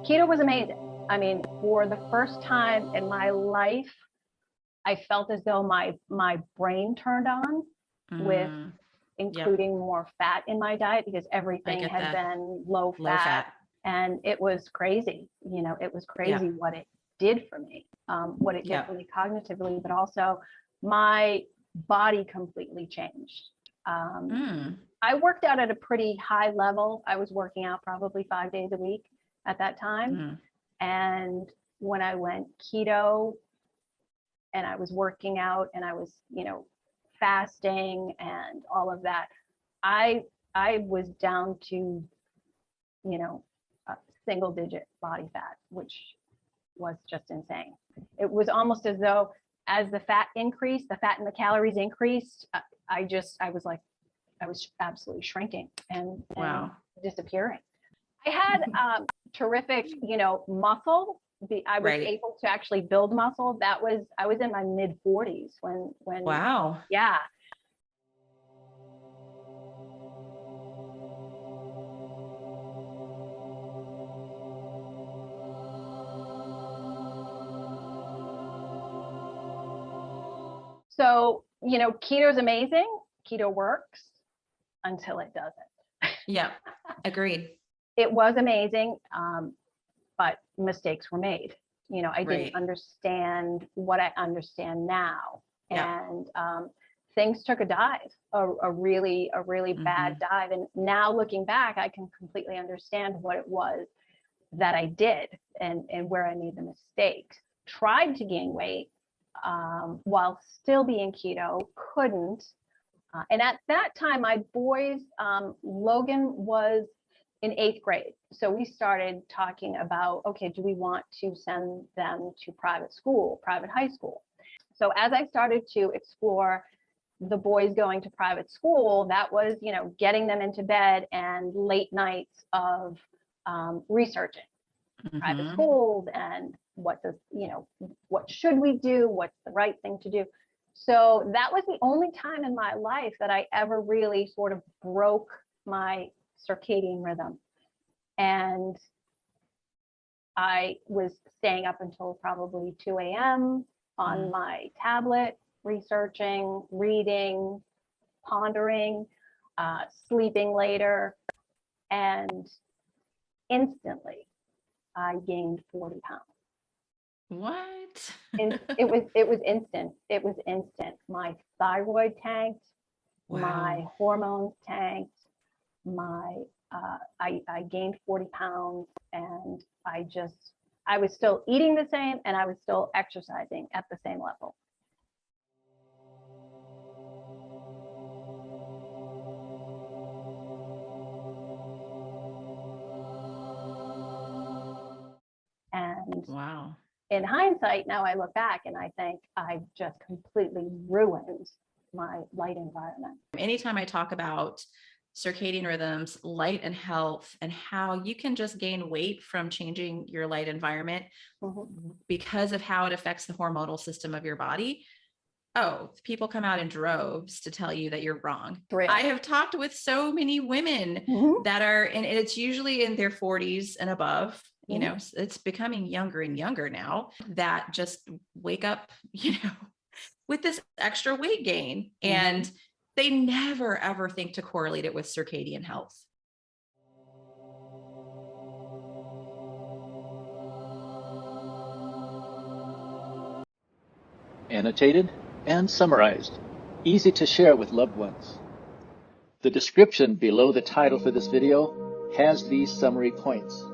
Keto was amazing. I mean, for the first time in my life, I felt as though my brain turned on with Yep, including more fat in my diet because I everything get had that. been low Low fat. fat. And it was crazy. You know, it was Yep, crazy what it did for me, what it did for yep. me cognitively, but also my body completely changed. Um, Mm, I worked out at a pretty high level. I was working out probably 5 days a week at that time. mm. And when I went keto and I was working out and I was, fasting and all of that, I I was down to, you know, a single digit body fat, which was just insane. It was almost as though as the fat increased, the fat and the calories increased, I was like, I was absolutely shrinking and Wow. disappearing. I had terrific, muscle. I was Right. able to actually build muscle. I was in my mid-40s when Wow. yeah. So, keto is amazing. Keto works until it doesn't. Yep. Agreed. It was amazing, but mistakes were made. I didn't Right. understand what I understand now, Yep. and things took a dive, a really bad Hmm. dive. And now looking back, I can completely understand what it was that I did and where I made the mistakes. Tried to gain weight while still being keto, couldn't. And at that time, my boys, Logan was in 8th grade. So we started talking about, okay, do we want to send them to private school, private high school? So as I started to explore the boys going to private school, that was, getting them into bed and late nights of researching private Hmm. schools and what should we do? What's the right thing to do? So that was the only time in my life that I ever really sort of broke my circadian rhythm. And I was staying up until probably 2 a.m. on Mm. my tablet, researching, reading, pondering, sleeping later, and instantly I gained 40 pounds. What? And it was instant. It was instant. My thyroid tanked, my Wow. hormones tanked, my I gained 40 pounds, and I was still eating the same and I was still exercising at the same level. And Wow. in hindsight, now I look back and I think I just completely ruined my light environment. Anytime I talk about circadian rhythms, light and health, and how you can just gain weight from changing your light environment Mhm. because of how it affects the hormonal system of your body, oh, people come out in droves to tell you that you're wrong. It's I real. have talked with so many women Mhm. that are, and it's usually in their 40s and above. Mhm. It's becoming younger and younger now that just wake up, with this extra weight gain. Mhm. And they never ever think to correlate it with circadian health. Annotated and summarized, easy to share with loved ones. The description below the title for this video has these summary points.